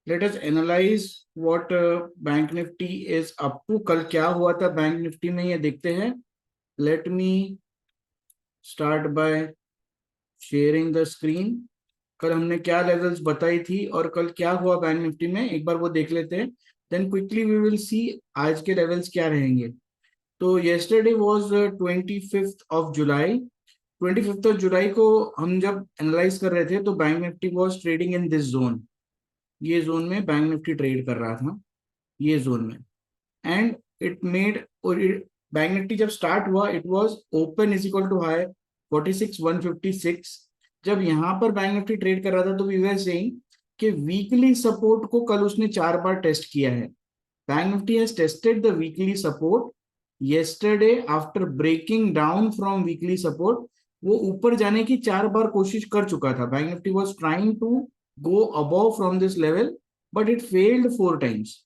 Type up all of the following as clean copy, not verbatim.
Late us analyze what bank Nifty is up to. कल क्या हुआ था बैंक निफ्टी में, ये देखते हैं। Let me start by sharing the screen. कल हमने क्या लेवल्स बताई थी और कल क्या हुआ बैंक निफ्टी में, एक बार वो देख लेते हैं। Then quickly we will see आज के लेवल्स क्या रहेंगे। तो येस्टरडे वाज 25 ऑफ जुलाई को हम जब एनालाइज कर रहे थे तो bank Nifty was trading in this zone. ये जोन में बैंक निफ्टी ट्रेड कर रहा था, ये जोन में। एंड इट मेड, और बैंक निफ्टी जब स्टार्ट हुआ it was open is equal to high 46,156। जब यहाँ पर बैंक निफ्टी ट्रेड कर रहा था तो वी वर सेइंग कि वीकली सपोर्ट को कल उसने 4 बार टेस्ट किया है। Bank Nifty has tested the weekly support yesterday after breaking down from weekly support. वो ऊपर जाने की 4 बार कोशिश कर चुका था। Bank Nifty was trying to go above from this level but it failed 4 times।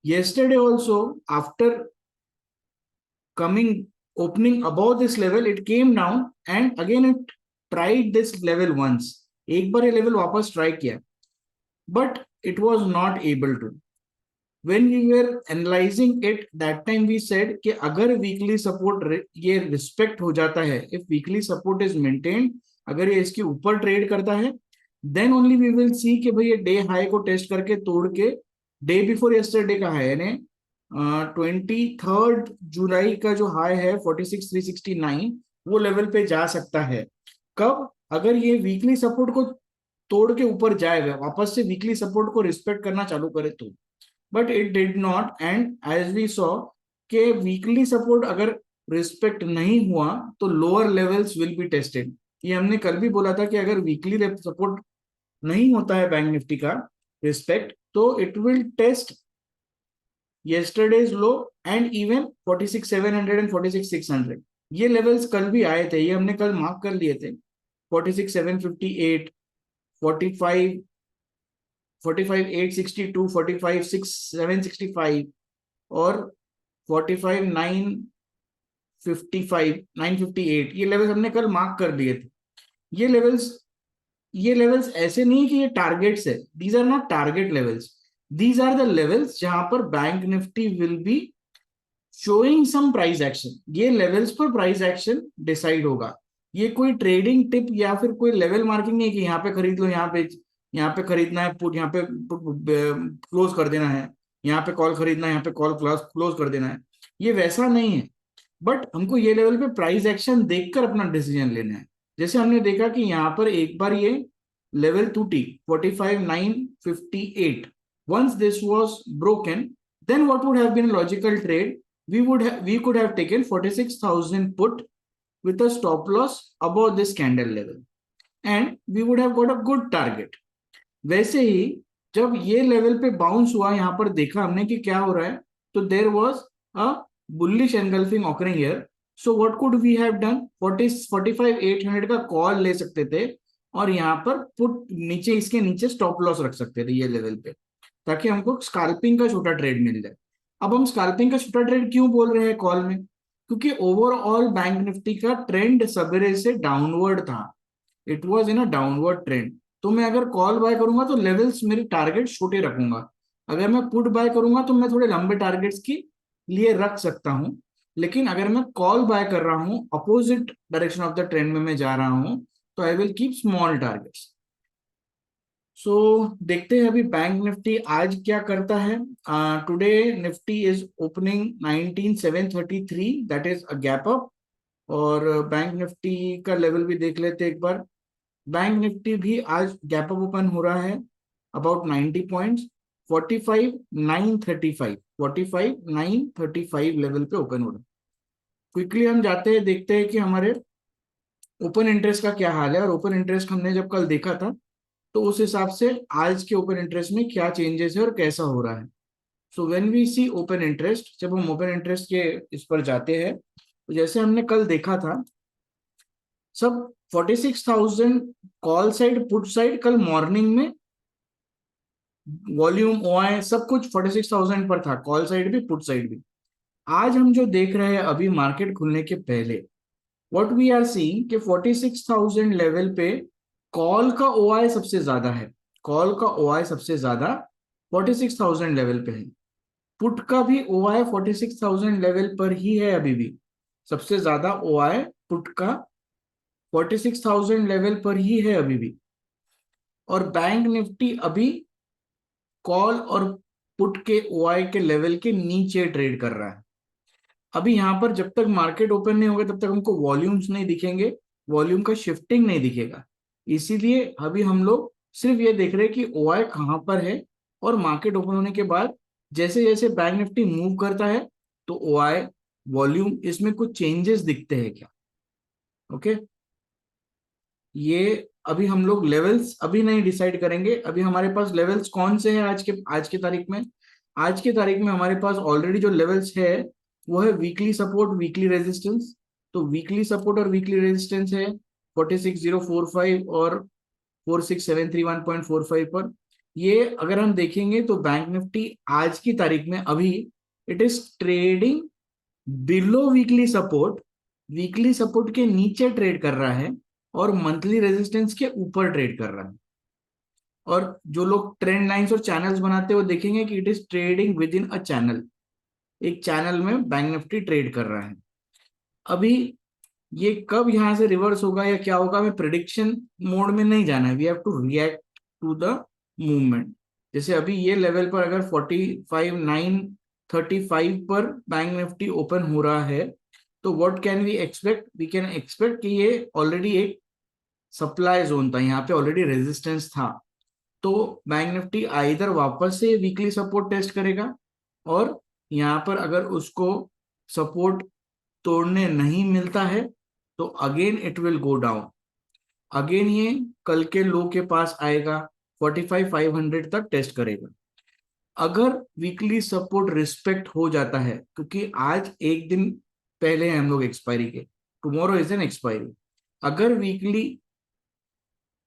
yesterday also after coming opening above this level it came down and again it tried this level once। एक बार ये level वापस try किया but it was not able to। when we were analyzing it that time we said कि अगर weekly support ये respect हो जाता है, if weekly support is maintained, अगर ये इसके ऊपर ट्रेड करता है then only we will see कि भाई ये डे हाई को टेस्ट करके तोड़ के डे बिफोर यस्टरडे का हाई यानी 23 जुलाई का जो हाई है 46,369 वो लेवल पे जा सकता है। कब? अगर ये वीकली सपोर्ट को तोड़ के ऊपर जाएगा, वापस से वीकली सपोर्ट को रिस्पेक्ट करना चालू करे तो। But it did not and as we saw के वीकली सपोर्ट अगर रिस्पेक्ट नहीं हुआ तो lower levels will be tested. ये हमने कल भी बोला था कि अगर वीकली सपोर्ट नहीं होता है बैंक निफ्टी का रिस्पेक्ट तो it will test yesterday's low and even 46,700 and 46,600। ये लेवल्स कल भी आए थे, ये हमने कल मार्क कर लिए थे। 46,758, 45, 45,862, 45,765 और 45,955, 958, ये लेवल्स हमने कल मार्क कर दिए थे। ये लेवल्स ऐसे नहीं कि ये टारगेट्स है, these are not target levels, these are the levels जहां पर bank Nifty will be showing some price action. ये लेवल्स पर प्राइस एक्शन डिसाइड होगा। ये कोई ट्रेडिंग टिप या फिर कोई लेवल मार्किंग नहीं कि यहाँ पे खरीद लो, यहाँ पे खरीदना है पुट, यहाँ पे क्लोज कर देना है, यहाँ पे कॉल खरीदना है, यहाँ पे कॉल क्लोज कर देना है। ये वैसा नहीं है, बट हमको ये लेवल पे प्राइस एक्शन देखकर अपना डिसीजन लेना है। जैसे हमने देखा कि यहाँ पर एक बार ये लेवल टूटी 45,958। once this was broken then what would have been a logical trade? We could have taken 46,000 put with a stop loss above this candle level and we would have got a good target। वैसे ही जब ये level पे bounce हुआ, यहाँ पर देखा हमने कि क्या हो रहा है, तो there was a bullish engulfing occurring here. So what could we have done, 45,800 का कॉल ले सकते थे और यहाँ पर पुट नीचे, इसके नीचे स्टॉप लॉस रख सकते थे ये लेवल पे, ताकि हमको स्काल्पिंग का छोटा ट्रेड मिल जाए। अब हम स्काल्पिंग का छोटा ट्रेड क्यों बोल रहे हैं कॉल में, क्योंकि ओवरऑल बैंक निफ्टी का ट्रेंड सवेरे से डाउनवर्ड था, it was in a downward trend. तो मैं अगर कॉल बाय करूंगा तो लेवल्स मेरे टारगेट छोटे रखूंगा, अगर मैं पुट बाय करूंगा तो मैं थोड़े लंबे टारगेट्स के लिए रख सकता हूं। लेकिन अगर मैं कॉल बाय कर रहा हूं, opposite direction of the trend में मैं जा रहा हूं, तो I will keep small targets. So देखते हैं अभी बैंक निफ्टी आज क्या करता है। Today Nifty is opening 19,733, that is a gap up. और बैंक निफ्टी का लेवल भी देख लेते हैं एक बार। बैंक निफ्टी भी आज गैप अप ओपन हो रहा है अबाउट 90 पॉइंट्स, 45,935, 45,935 लेवल पे ओपन हो रहा है। क्विकली हम जाते हैं, देखते हैं कि हमारे ओपन इंटरेस्ट का क्या हाल है। और ओपन इंटरेस्ट हमने जब कल देखा था तो उस हिसाब से आज के ओपन इंटरेस्ट में क्या चेंजेस है और कैसा हो रहा है। So when we see open interest, जब हम ओपन इंटरेस्ट के इस पर जाते हैं तो जैसे हमने कल देखा था, सब 46,000 कॉल साइड पुट साइड कल मॉर्निंग में वॉल्यूम ओआई सब कुछ 46,000 पर था, कॉल साइड भी पुट साइड भी। आज हम जो देख रहे हैं अभी मार्केट खुलने के पहले, व्हाट वी आर सीइंग कि 46,000 लेवल पे कॉल का ओआई सबसे ज्यादा है। कॉल का ओआई सबसे ज्यादा 46,000 लेवल पे है, पुट का भी ओआई 46,000 लेवल पर ही है अभी भी, सबसे ज्यादा ओआई पुट का 46,000 लेवल पर ही है अभी भी। और बैंक निफ्टी अभी कॉल और पुट के ओआई के लेवल के नीचे ट्रेड कर रहा है। अभी यहां पर जब तक मार्केट ओपन नहीं होगा तब तक हमको वॉल्यूम्स नहीं दिखेंगे, वॉल्यूम का शिफ्टिंग नहीं दिखेगा। इसीलिए अभी हम लोग सिर्फ ये देख रहे हैं कि ओआई कहां पर है, और मार्केट ओपन होने के बाद जैसे जैसे बैंक निफ्टी मूव करता है तो ओआई वॉल्यूम इसमें कुछ चेंजेस दिखते हैं क्या। ओके, ये अभी हम लोग लेवल्स अभी नहीं डिसाइड करेंगे। अभी हमारे पास लेवल्स कौन से हैं आज के तारीख में, आज के तारीख में हमारे पास ऑलरेडी जो लेवल्स है वो है वीकली सपोर्ट, वीकली रेजिस्टेंस। तो वीकली सपोर्ट और वीकली रेजिस्टेंस है 46045 और 46731.45 पर। ये अगर हम देखेंगे तो बैंक निफ्टी आज की तारीख में अभी it is trading below weekly support के नीचे ट्रेड कर रहा है और मंथली रेजिस्टेंस के ऊपर ट्रेड कर रहा है। और जो लोग ट्रेंड लाइंस और चैनल्स बनाते हैं वो देखेंगे कि it is trading with in a channel, एक चैनल में बैंक निफ्टी ट्रेड कर रहा है। अभी ये कब यहां से रिवर्स होगा या क्या होगा, हमें प्रिडिक्शन मोड में नहीं जाना है, we have to react to the movement. जैसे अभी ये लेवल पर अगर 45,935 पर बैंक निफ्टी ओपन हो रहा है तो what can we expect, we can expect कि ये ऑलरेडी एक सप्लाई जोन था, यहाँ पे ऑलरेडी रेजिस्टेंस था। तो बैंक निफ्टी आइदर वापस से वीकली सपोर्ट टेस्ट करेगा, और यहाँ पर अगर उसको सपोर्ट तोड़ने नहीं मिलता है तो again it will go down, again ये कल के लो के पास आएगा, 45,500 तक टेस्ट करेगा। अगर वीकली सपोर्ट रिस्पेक्ट हो जाता है, क्योंकि आज एक दिन पहले हैं हम लोग एक्सपायरी के, टुमारो इज एन एक्सपायरी, अगर वीकली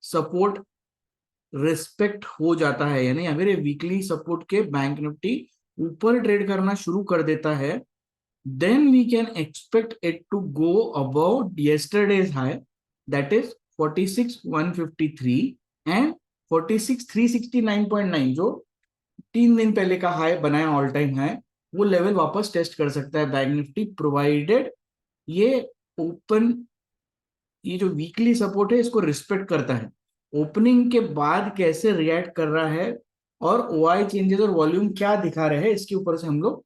सपोर्ट रिस्पेक्ट हो जाता है यानी अगर ये वीकली सपोर्ट के बैंक निफ्टी ऊपर ट्रेड करना शुरू कर देता है, then we can expect it to go above yesterday's high, that is 46,153 and 46,369.9, जो 3 दिन पहले का हाई बनाया ऑल टाइम हाई, वो लेवल वापस टेस्ट कर सकता है बैंक निफ्टी, प्रोवाइडेड ये ओपन, ये जो वीकली सपोर्ट है इसको रिस्पेक्ट करता है। ओपनिंग के बाद कैसे रिएक्ट कर रहा है और ओआई चेंजेस और वॉल्यूम क्या दिखा रहे हैं इसके ऊपर से हम लोग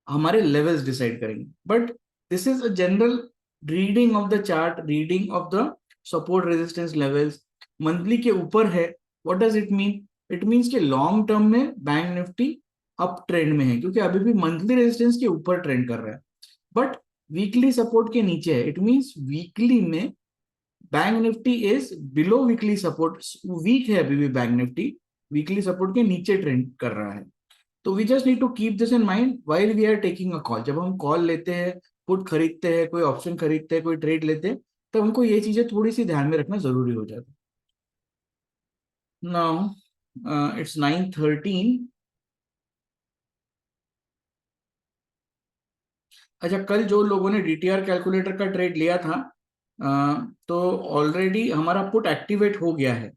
हमारे लेवल्स डिसाइड करेंगे। But this is a general reading of the chart, reading of the support resistance levels monthly के ऊपर है। What does it mean, it means कि लॉन्ग टर्म में बैंक निफ्टी अप ट्रेंड में है क्योंकि अभी भी मंथली रेजिस्टेंस के ऊपर ट्रेंड कर रहा है, बट वीकली सपोर्ट के नीचे है। इट मीन्स वीकली में bank Nifty is below weekly support, weak है अभी भी बैंक निफ्टी, वीकली सपोर्ट के नीचे ट्रेंड कर रहा है। तो we just need to keep this in mind while we are taking a call. जब हम कॉल लेते हैं, पुट खरीदते हैं, कोई ऑप्शन खरीदते हैं, कोई ट्रेड लेते हैं, तो हमको ये चीजें थोड़ी सी ध्यान में रखना जरूरी हो जाता है। Now it's 9:13। अच्छा, कल जो लोगों ने डीटीआर कैलकुलेटर का ट्रेड लिया था, तो ऑलरेडी हमारा पुट एक्टिवेट हो गया है,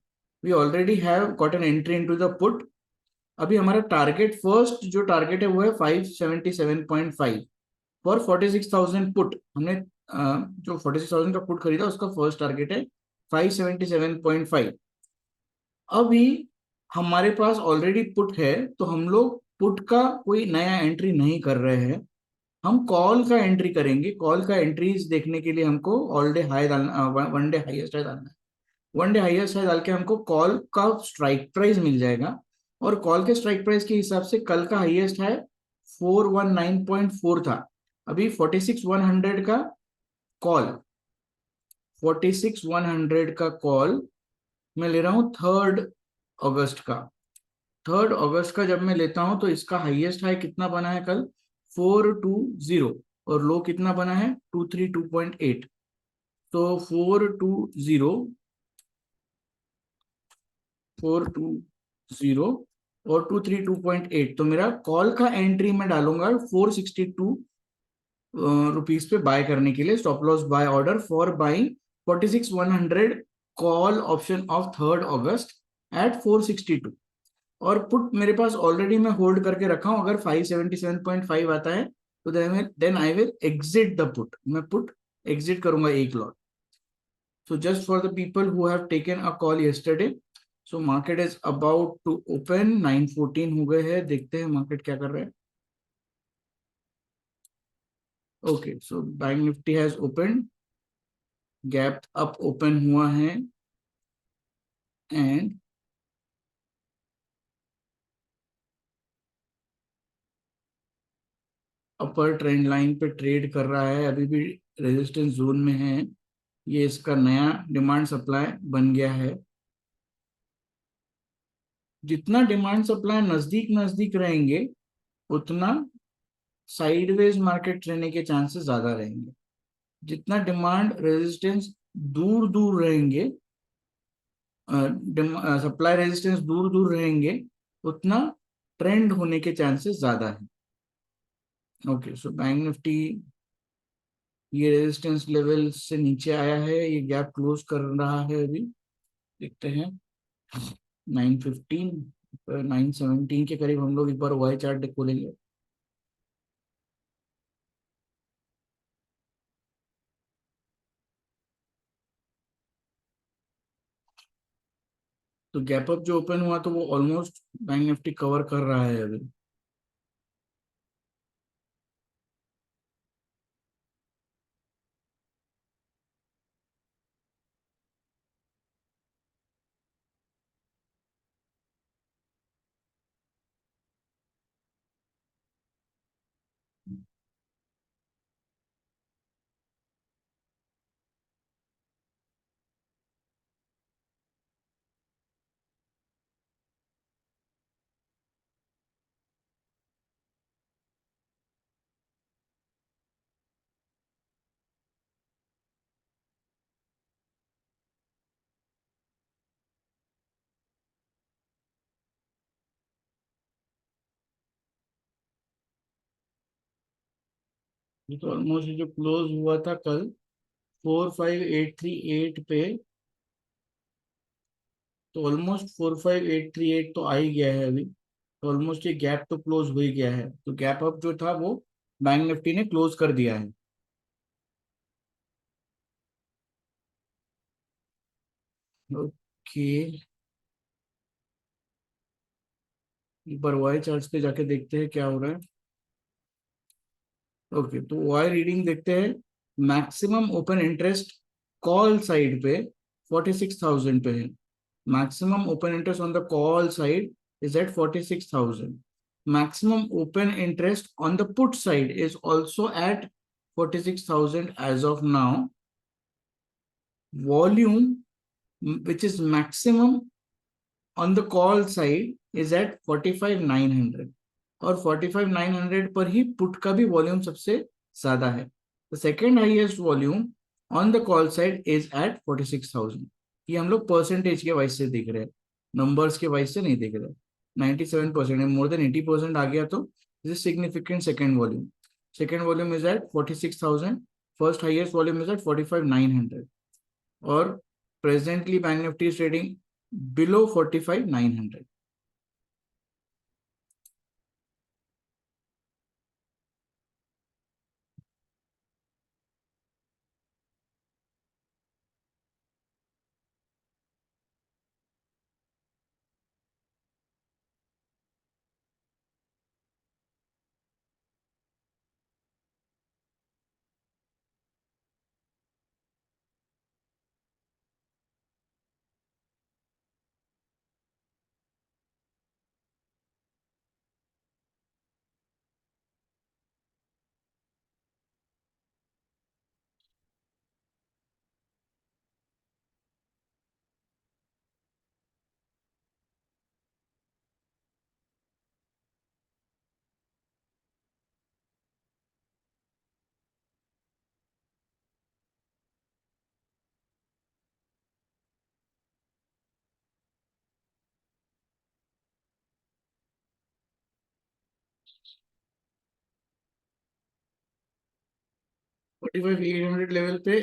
we already have got an entry into the put. अभी हमारा टारगेट, फर्स्ट जो टारगेट है वो है 577.5 फॉर 46,000 पुट। हमने जो 46,000 का पुट खरीदा उसका फर्स्ट टारगेट है 577.5। अभी हमारे पास ऑलरेडी पुट है तो हम लोग पुट का कोई नया एंट्री नहीं कर रहे हैं, हम कॉल का एंट्री करेंगे। कॉल का एंट्रीज देखने के लिए हमको ऑल डे हाई डालना, वन डे हाईएस्ट हाई डालना है। वन डे हाईएस्ट हाई डाल के हमको कॉल का स्ट्राइक प्राइस मिल जाएगा, और कॉल के स्ट्राइक प्राइस के हिसाब से कल का हाईएस्ट है 419.4 था। अभी 46,100 का कॉल, 46,100 का कॉल मैं ले रहा हूं 3 अगस्त का। 3 अगस्त का जब मैं लेता हूं तो इसका हाईएस्ट हाई कितना बना है कल, 420, और लो कितना बना है 232.8। तो 420 और 232.8, तो मेरा कॉल का एंट्री में डालूंगा 462 रुपीज पे बाय करने के लिए, stop loss buy order for buying 46,100 call option of 3 अगस्त एट 462, और पुट मेरे पास ऑलरेडी मैं होल्ड करके रखा हूं, अगर 577.5 आता है तो then I will exit the put, मैं पुट एग्जिट करूंगा एक lot. So just for the people who have taken a call yesterday, so market is about to open. 9:14 हो गए हैं, देखते हैं मार्केट क्या कर रहा है. Okay, so bank Nifty has opened, gap up open हुआ है, एंड अपर ट्रेंड लाइन पे ट्रेड कर रहा है, अभी भी रेजिस्टेंस जोन में है. ये इसका नया डिमांड सप्लाई बन गया है. जितना डिमांड सप्लाई नजदीक नजदीक रहेंगे, उतना साइडवेज मार्केट रहने के चांसेस ज्यादा रहेंगे. जितना डिमांड रेजिस्टेंस दूर दूर रहेंगे, सप्लाई रेजिस्टेंस दूर दूर रहेंगे, उतना ट्रेंड होने के चांसेस ज्यादा है. ओके, सो बैंक निफ्टी ये रेजिस्टेंस लेवल से नीचे आया है, ये गैप क्लोज कर रहा है अभी. देखते हैं 9:15, 9:17 के करीब हम लोग एक बार वाई चार्ट खोलेंगे. तो गैप अप जो ओपन हुआ तो वो ऑलमोस्ट बैंक निफ्टी कवर कर रहा है अभी. ये तो ऑलमोस्ट जो क्लोज हुआ था कल 45838 पे, तो ऑलमोस्ट 45838 तो आ ही गया है अभी. तो ऑलमोस्ट ये गैप तो क्लोज हो ही गया है, तो गैप अप जो था वो बैंक निफ्टी ने क्लोज कर दिया है. ओके, एक बार वाई चार्ट्स पे जाके देखते हैं क्या हो रहा है. ओके, तो वाई रीडिंग देखते हैं. Maximum open interest call side पे 46,000 पे है. Maximum open interest on the call side is at 46,000. Maximum open interest on the put side is also at 46,000 as of now. Volume, which is maximum on the call side, is at 45,900. और 45,900 पर ही put का भी volume सबसे ज्यादा है. The second highest volume on the call side is at 46,000. ये हम लोग परसेंटेज के वाइज से देख रहे हैं, नंबर्स के वाइज से नहीं देख रहे. 97% है, मोर देन 80% आ गया तो this is significant second volume. Second volume is at 46,000. First highest volume is at 45,900. और presently bank Nifty is trading below 45,900. 45,800 level पे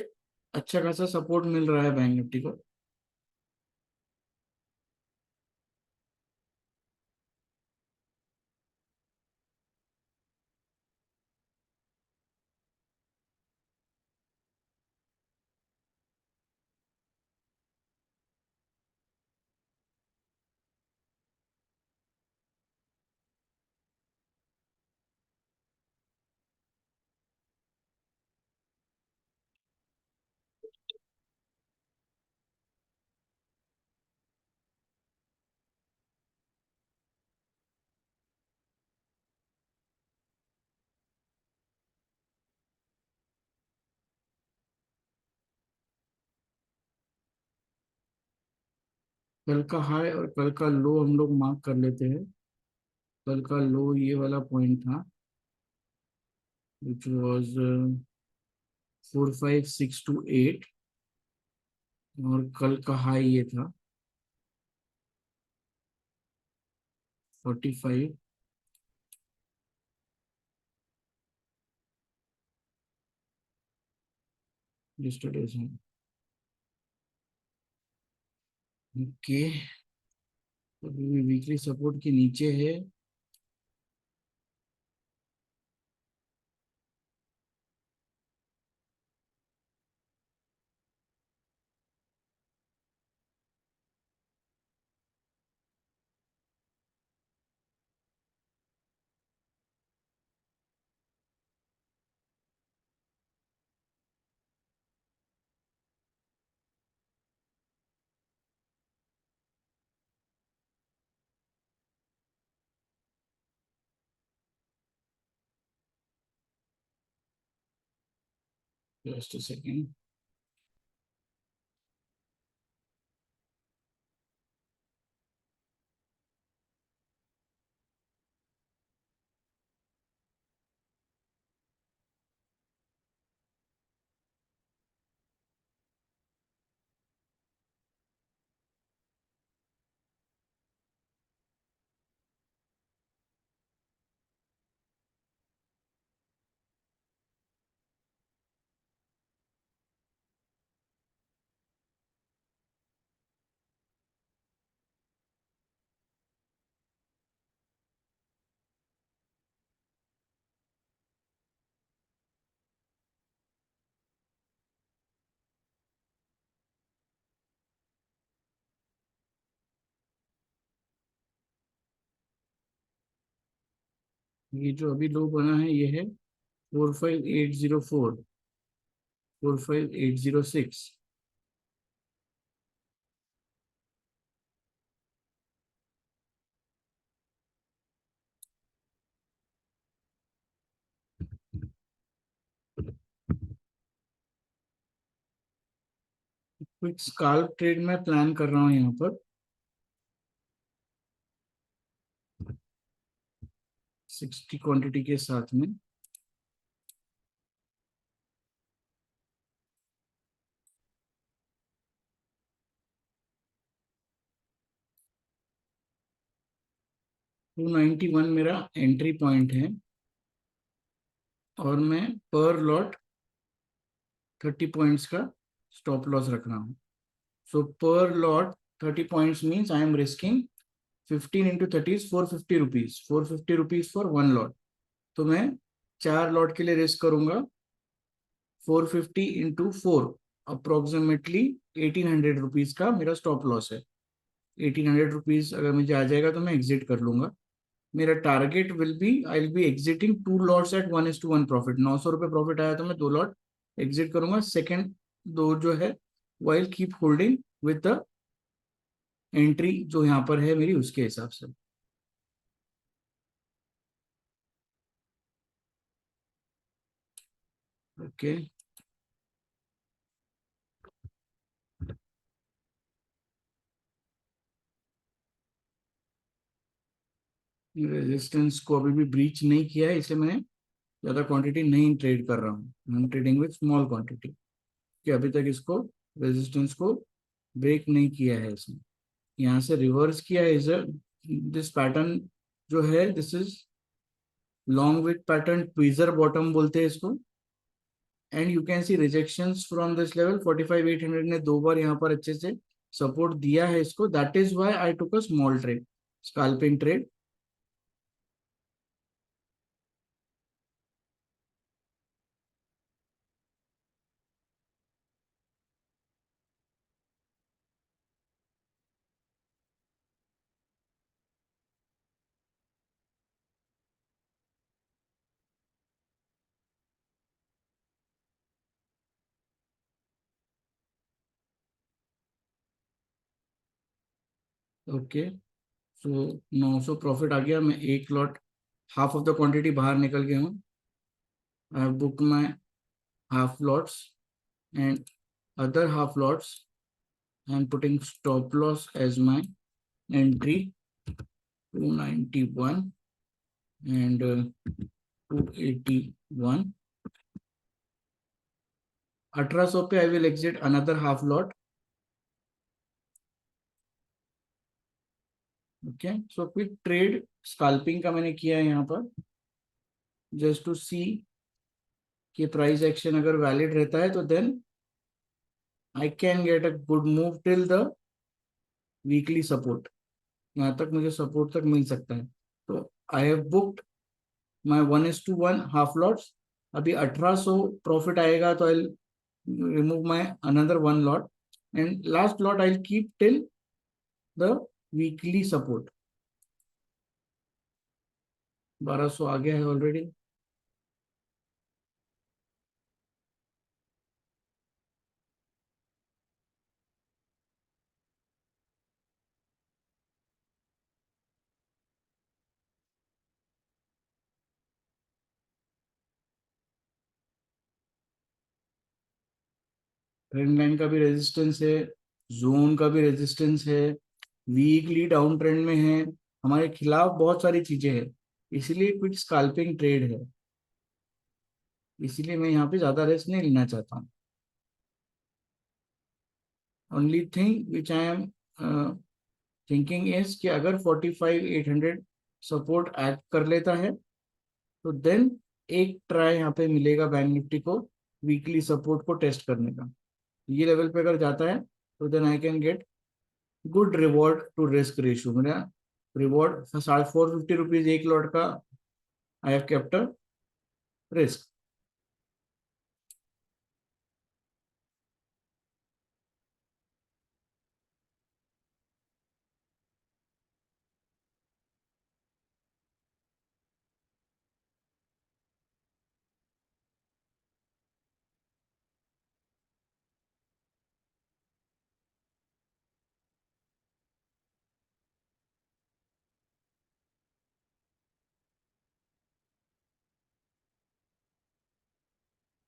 अच्छा खासा सपोर्ट मिल रहा है बैंक निफ्टी को. कल का हाई और कल का लो हम लोग मार्क कर लेते हैं। कल का लो ये वाला पॉइंट था, विच वॉज 45628, और कल का हाई ये था 45। यस्टरडे से ओके, अभी भी वीकली सपोर्ट के नीचे है। Just a second. ये जो अभी लो बना है ये है 45804, 45806। क्विक स्काल्प ट्रेड में प्लान कर रहा हूँ यहाँ पर 60 क्वांटिटी के साथ में। टू 91 मेरा एंट्री पॉइंट है, और मैं पर लॉट 30 पॉइंट्स का स्टॉप लॉस रख रहा हूँ। सो पर lot 30 points means I am risking 15 into 30 is 450 rupees, 450 rupees for one lot. तो मैं 4 लॉट के लिए रिस्क करूंगा, 450 into 4, अप्रोक्सीमेटली 1800 रुपीज का मेरा स्टॉप लॉस है। 1800 रुपीज अगर मुझे आ जाएगा तो मैं एग्जिट कर लूंगा। मेरा target will be, I will be exiting 2 lots at 1:1 profit. 900 रुपये प्रॉफिट आया तो मैं 2 लॉट एग्जिट करूंगा। सेकेंड दो जो है while keep holding with the entry जो यहाँ पर है मेरी उसके हिसाब से। ओके, रेजिस्टेंस को अभी भी ब्रीच नहीं किया है, इसलिए मैं ज्यादा क्वांटिटी नहीं ट्रेड कर रहा हूँ। I am trading with small quantity, कि अभी तक इसको रेजिस्टेंस को ब्रेक नहीं किया है इसने। यहाँ से रिवर्स किया है इज दिस पैटर्न जो है, this is long with pattern, tweezer bottom बोलते हैं इसको। And you can see rejections from this level 45800 ने 2 बार यहाँ पर अच्छे से सपोर्ट दिया है इसको। That is why I took a small trade, scalping trade. Okay, so 900 profit आ गया। मैं 1 lot, half of the quantity बाहर निकल गया हूँ। I have book my half lots, and other half lots I'm putting stop loss as my entry 291 and 281. 1800 पे I will exit another half lot. ओके, so quick trade scalping का मैंने किया है यहाँ पर, जस्ट टू सी कि प्राइस एक्शन अगर वैलिड रहता है तो then I can get a good move till the weekly support. यहाँ तक मुझे सपोर्ट तक मिल सकता है। तो I have booked my 1:1 half lots. अभी 1800 प्रॉफिट आएगा तो I remove my another one lot and last lot I keep till the weekly support. 1200 आ गया है ऑलरेडी। ट्रेंड लाइन का भी रेजिस्टेंस है, जोन का भी रेजिस्टेंस है, वीकली डाउन ट्रेंड में है, हमारे खिलाफ बहुत सारी चीजें हैं, इसीलिए क्विक स्कैल्पिंग ट्रेड है। इसीलिए मैं यहाँ पे ज्यादा रिस्क नहीं लेना चाहता हूँ। Only thing which I am thinking is कि अगर 45,800 सपोर्ट एक्ट कर लेता है तो देन एक ट्राई यहाँ पे मिलेगा बैंक निफ्टी को वीकली सपोर्ट को टेस्ट करने का। ये लेवल पे अगर जाता है तो then I can get good reward to risk ratio. मेरा रिवॉर्ड 450 रुपीज एक लॉट का I have kept a risk.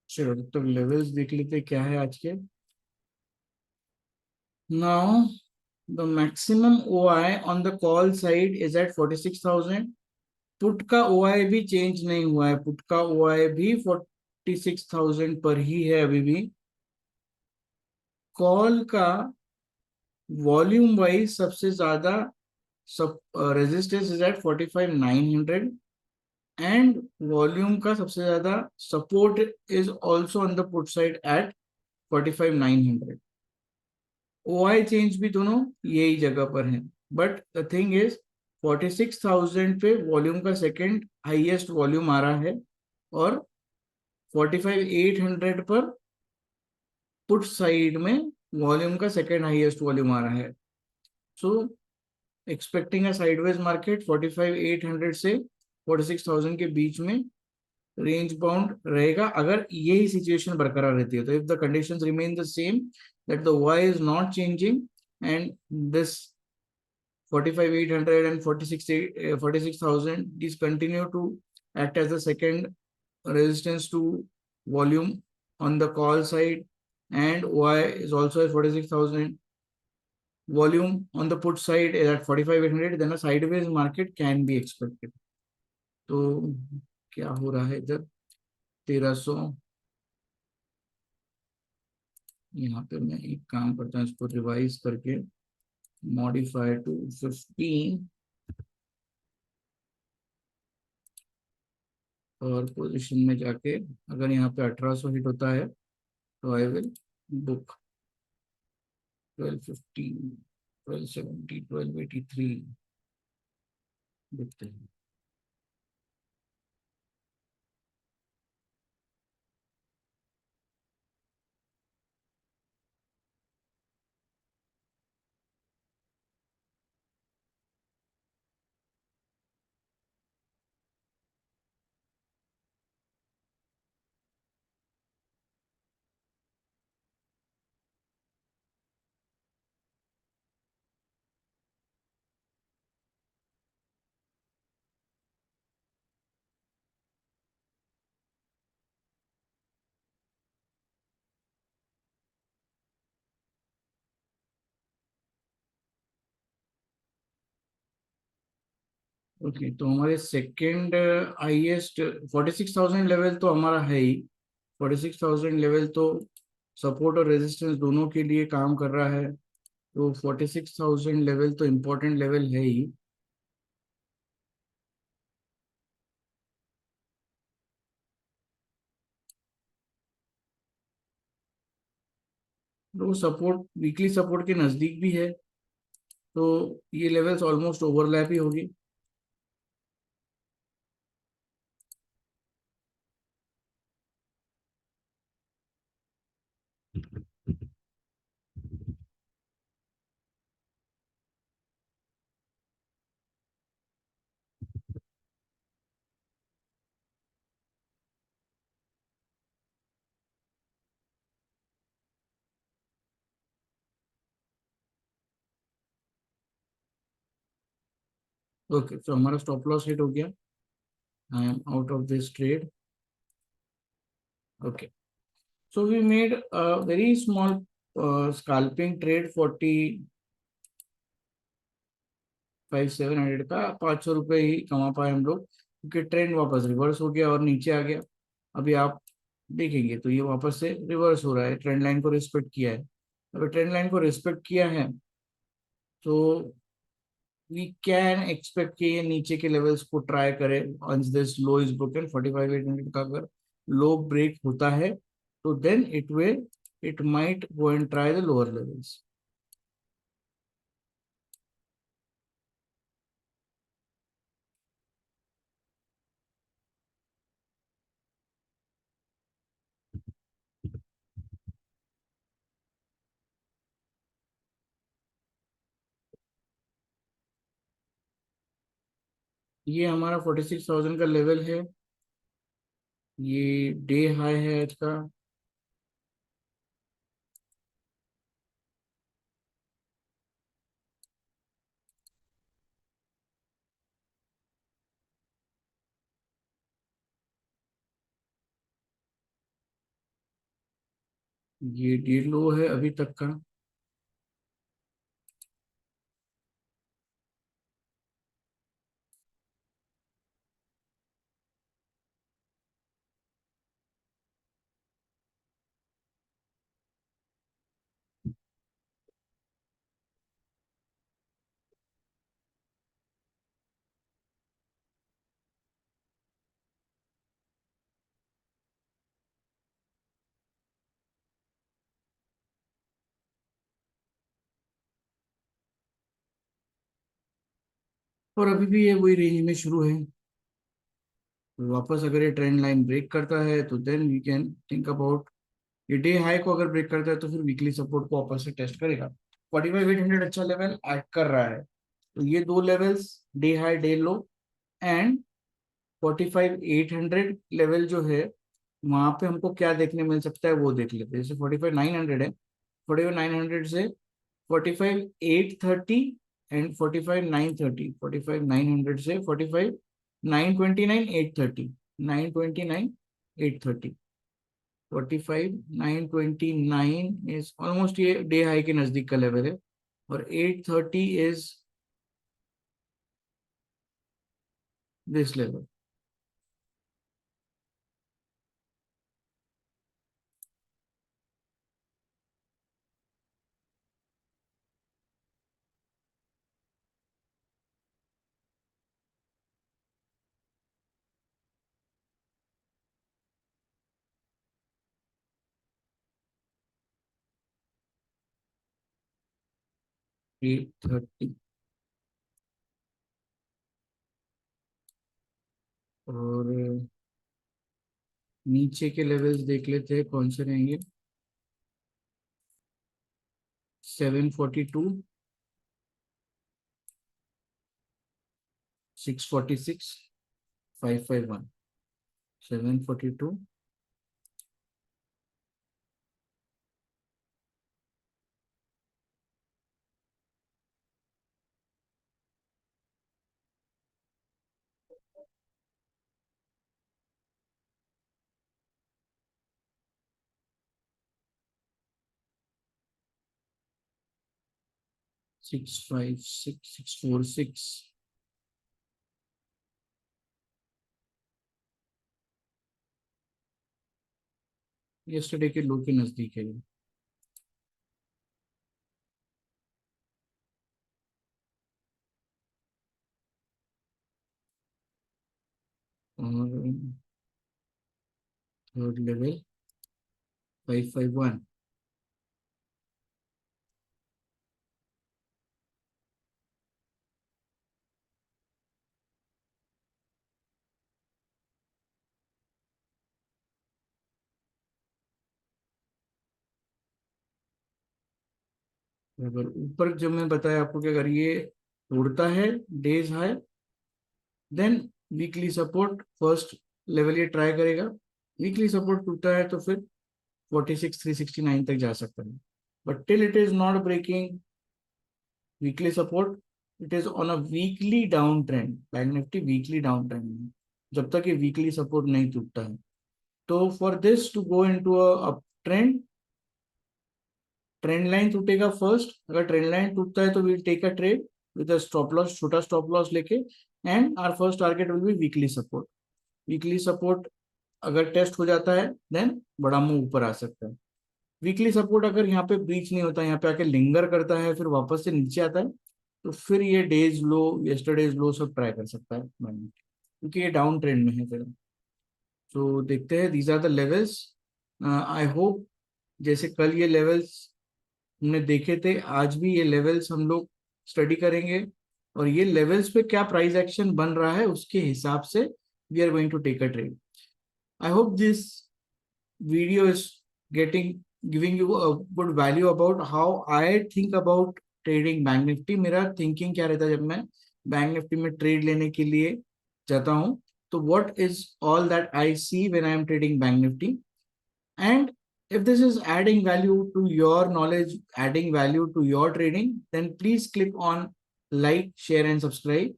चलो तब तक लेवल्स देख लेते क्या है आज के। Now the maximum OI on the call side is at 46,000। Put का ओआई भी चेंज नहीं हुआ है, पुट का ओआई भी 46,000 पर ही है अभी भी। कॉल का वॉल्यूम वाइज सबसे ज्यादा सब resistance is at 45,900 and volume का सबसे ज्यादा support is also on the put side at 45,900। OI change भी दोनों यही जगह पर है, बट द थिंग इज 46,000 पे वॉल्यूम का सेकंड हाईएस्ट वॉल्यूम आ रहा है और 45,800 पर पुट साइड में वॉल्यूम का सेकंड हाईएस्ट वॉल्यूम आ रहा है। सो एक्सपेक्टिंग अ साइडवेज मार्केट 45,800 से 46,000 के बीच में रेंज बाउंड रहेगा अगर यही सिचुएशन बरकरार रहती है। तो if the conditions remain the same that the Y is not changing and this 45,800 and 46,000 these continue to act as the second resistance to volume on the call side and y is also at 46,000, volume on the put side is at 45,800, then a sideways market can be expected। तो क्या हो रहा है इधर 1300। यहाँ पे मैं एक काम करता हूँ, इसको रिवाइज करके मॉडिफाई टू 15 और पोजीशन में जाके अगर यहाँ पे 1800 हिट होता है तो आई विल बुक 1250, 1270, 1283 देखते हैं। ओके, तो हमारे सेकंड हाईएस्ट 46,000 लेवल तो हमारा है ही। 46,000 लेवल तो सपोर्ट और रेजिस्टेंस दोनों के लिए काम कर रहा है, तो 46,000 लेवल तो इम्पोर्टेंट लेवल है ही। तो सपोर्ट वीकली सपोर्ट के नजदीक भी है, तो ये लेवल्स ऑलमोस्ट ओवरलैप ही होगी। ओके, तो हमारा स्टॉप लॉस हिट हो गया। I am out of this trade. Okay, so we made a very small scalping trade 45,700 का, 500 रुपये ही कमा पाए हम लोग, क्योंकि ट्रेंड वापस रिवर्स हो गया और नीचे आ गया। अभी आप देखेंगे तो ये वापस से रिवर्स हो रहा है, ट्रेंड लाइन को रिस्पेक्ट किया है। अगर ट्रेंड लाइन को रिस्पेक्ट किया है तो वी कैन एक्सपेक्ट कि ये नीचे के लेवल्स को ट्राई करे। once this low is broken 45,800 का अगर लो ब्रेक होता है तो then it might go and try the lower levels. ये हमारा 46,000 का लेवल है, ये डे हाई है आज का। ये डे लो है अभी तक का। और अभी भी ये वही रेंज में शुरू है। तो वापस अगर ये ट्रेंड लाइन ब्रेक करता है तो then we can think about, ये डे हाई को अगर ब्रेक करता है तो फिर वीकली सपोर्ट को वापस से टेस्ट करेगा। 45,800 अच्छा लेवल एक्ट कर रहा है। तो ये दो levels, day high day low and 45,800 level जो है, वहां पे हमको क्या देखने मिल सकता है वो देख लेते हैं। जैसे 45,900 है, 45,900 से 45,830 एंड 45,930, 45,900 से 45,929,830, 929,830, 45,929 इज ऑलमोस्ट ये डे हाई के नजदीक का लेवल है, और 830 इज दिस लेवल। 830, और नीचे के लेवल्स देख लेते हैं कौन से रहेंगे। 742, 646, 551, 742, 656, 646, यस्टरडे के लो के नजदीक है ये। और थर्ड लेवल 551। अगर ऊपर जब मैं बताया आपको कि अगर ये तोड़ता है days high, then weekly support first level ये ट्राई करेगा। वीकली सपोर्ट टूटता है तो फिर 46,369 तक जा सकता है। But till it is not breaking weekly support, it is on a weekly down trend. Bank Nifty weekly down trend में, जब तक ये वीकली सपोर्ट नहीं टूटता है। तो for this to go into a trend, trend line टूटेगा first. अगर ट्रेंड लाइन टूटता है तो will take a trade with a stop loss, छोटा स्टॉप लॉस लेके। And our first target will be weekly support. Weekly support अगर test हो जाता है देन बड़ा मूव ऊपर आ सकता है। वीकली सपोर्ट अगर यहाँ पे ब्रीच नहीं होता, यहाँ पे आके लिंगर करता है, फिर वापस से नीचे आता है, तो फिर ये डेज लो, यस्टरडेज लो सब ट्राई कर सकता है क्योंकि ये डाउन ट्रेंड में है फिर। तो देखते हैं, these are the levels. I hope जैसे कल ये लेवल्स हमने देखे थे, आज भी ये लेवल्स हम लोग स्टडी करेंगे, और ये लेवल्स पे क्या प्राइस एक्शन बन रहा है उसके हिसाब से we are going to take a trade. I hope this video is getting giving you a good value about how I think about trading bank Nifty. मेरा थिंकिंग क्या रहता है जब मैं बैंक निफ्टी में ट्रेड लेने के लिए जाता हूँ, तो what is all that I see when I am trading bank Nifty. And if this is adding value to your knowledge, adding value to your trading, then please click on like, share and subscribe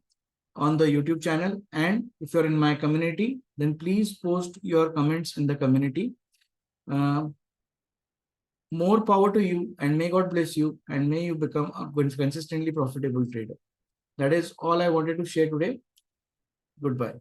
on the YouTube channel. And if you're in my community, then please post your comments in the community. More power to you, and may God bless you, and may you become a consistently profitable trader. That is all I wanted to share today. Goodbye.